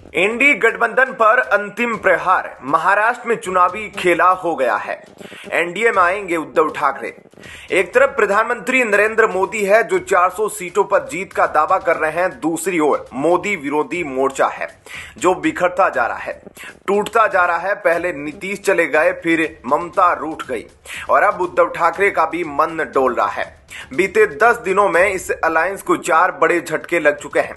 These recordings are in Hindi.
इंडी गठबंधन पर अंतिम प्रहार। महाराष्ट्र में चुनावी खेला हो गया है। एनडीए में आएंगे उद्धव ठाकरे। एक तरफ प्रधानमंत्री नरेंद्र मोदी है जो 400 सीटों पर जीत का दावा कर रहे हैं, दूसरी ओर मोदी विरोधी मोर्चा है जो बिखरता जा रहा है, टूटता जा रहा है। पहले नीतीश चले गए, फिर ममता रूठ गई और अब उद्धव ठाकरे का भी मन डोल रहा है। बीते 10 दिनों में इस अलायंस को 4 बड़े झटके लग चुके हैं।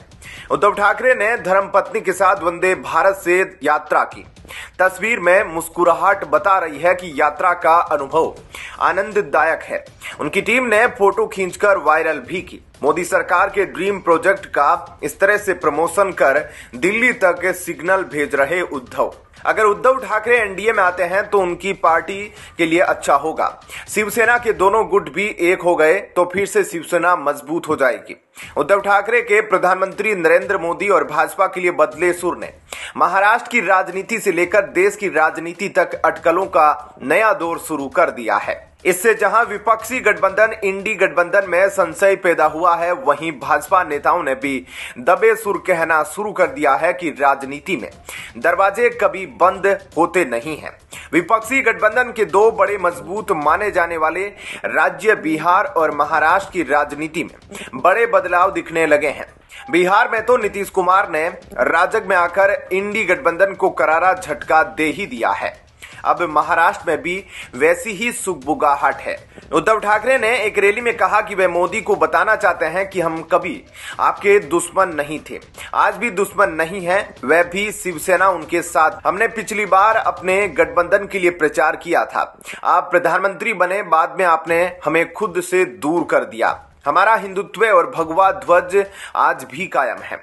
उद्धव ठाकरे ने धर्मपत्नी के साथ वंदे भारत से यात्रा की। तस्वीर में मुस्कुराहट बता रही है कि यात्रा का अनुभव आनंददायक है। उनकी टीम ने फोटो खींचकर वायरल भी की। मोदी सरकार के ड्रीम प्रोजेक्ट का इस तरह से प्रमोशन कर दिल्ली तक सिग्नल भेज रहे उद्धव। अगर उद्धव ठाकरे एनडीए में आते हैं तो उनकी पार्टी के लिए अच्छा होगा। शिवसेना के दोनों गुट भी एक हो गए तो फिर से शिवसेना मजबूत हो जाएगी। उद्धव ठाकरे के प्रधानमंत्री नरेंद्र मोदी और भाजपा के लिए बदले सुर ने महाराष्ट्र की राजनीति से लेकर देश की राजनीति तक अटकलों का नया दौर शुरू कर दिया है। इससे जहां विपक्षी गठबंधन इंडी गठबंधन में संशय पैदा हुआ है, वहीं भाजपा नेताओं ने भी दबे सुर कहना शुरू कर दिया है कि राजनीति में दरवाजे कभी बंद होते नहीं हैं। विपक्षी गठबंधन के 2 बड़े मजबूत माने जाने वाले राज्य बिहार और महाराष्ट्र की राजनीति में बड़े बदलाव दिखने लगे हैं। बिहार में तो नीतीश कुमार ने राजग में आकर इंडी गठबंधन को करारा झटका दे ही दिया है। अब महाराष्ट्र में भी वैसी ही सुगबुगाहट है। उद्धव ठाकरे ने एक रैली में कहा कि वे मोदी को बताना चाहते हैं कि हम कभी आपके दुश्मन नहीं थे, आज भी दुश्मन नहीं है, वह भी शिवसेना उनके साथ। हमने पिछली बार अपने गठबंधन के लिए प्रचार किया था, आप प्रधानमंत्री बने, बाद में आपने हमें खुद से दूर कर दिया। हमारा हिंदुत्व और भगवा ध्वज आज भी कायम है।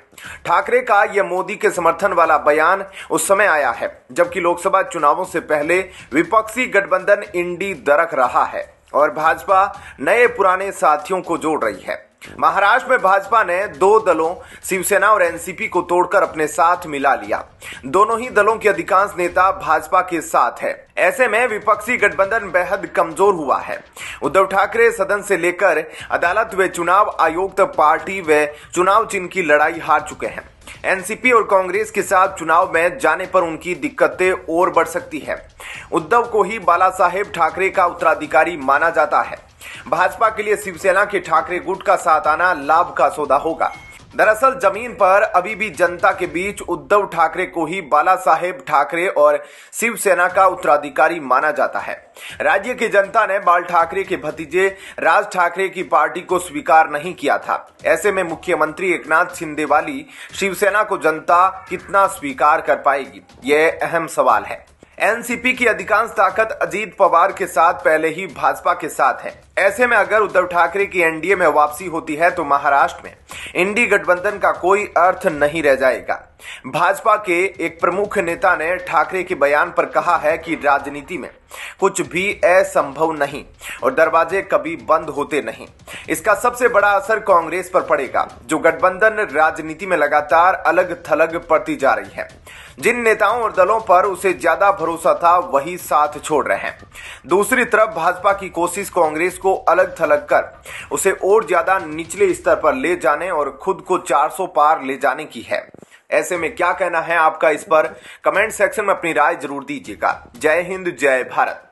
ठाकरे का यह मोदी के समर्थन वाला बयान उस समय आया है जबकि लोकसभा चुनावों से पहले विपक्षी गठबंधन इंडी दरक रहा है और भाजपा नए पुराने साथियों को जोड़ रही है। महाराष्ट्र में भाजपा ने 2 दलों शिवसेना और एनसीपी को तोड़कर अपने साथ मिला लिया। दोनों ही दलों के अधिकांश नेता भाजपा के साथ है। ऐसे में विपक्षी गठबंधन बेहद कमजोर हुआ है। उद्धव ठाकरे सदन से लेकर अदालत व चुनाव आयोग तक पार्टी व चुनाव चिन्ह की लड़ाई हार चुके हैं। एनसीपी और कांग्रेस के साथ चुनाव में जाने पर उनकी दिक्कतें और बढ़ सकती है। उद्धव को ही बाला साहेब ठाकरे का उत्तराधिकारी माना जाता है। भाजपा के लिए शिवसेना के ठाकरे गुट का साथ आना लाभ का सौदा होगा। दरअसल जमीन पर अभी भी जनता के बीच उद्धव ठाकरे को ही बाला साहेब ठाकरे और शिवसेना का उत्तराधिकारी माना जाता है। राज्य की जनता ने बाल ठाकरे के भतीजे राज ठाकरे की पार्टी को स्वीकार नहीं किया था। ऐसे में मुख्यमंत्री एकनाथ शिंदे वाली शिवसेना को जनता कितना स्वीकार कर पाएगी, यह अहम सवाल है। एनसीपी की अधिकांश ताकत अजीत पवार के साथ पहले ही भाजपा के साथ है। ऐसे में अगर उद्धव ठाकरे की एनडीए में वापसी होती है तो महाराष्ट्र में इंडी गठबंधन का कोई अर्थ नहीं रह जाएगा। भाजपा के एक प्रमुख नेता ने ठाकरे के बयान पर कहा है कि राजनीति में कुछ भी असंभव नहीं और दरवाजे कभी बंद होते नहीं। इसका सबसे बड़ा असर कांग्रेस पर पड़ेगा जो गठबंधन राजनीति में लगातार अलग थलग पड़ती जा रही है। जिन नेताओं और दलों पर उसे ज्यादा भरोसा था वही साथ छोड़ रहे हैं। दूसरी तरफ भाजपा की कोशिश कांग्रेस को अलग थलग कर उसे और ज्यादा निचले स्तर पर ले जाने और खुद को 400 पार ले जाने की है। ऐसे में क्या कहना है आपका, इस पर कमेंट सेक्शन में अपनी राय जरूर दीजिएगा। जय हिंद, जय भारत।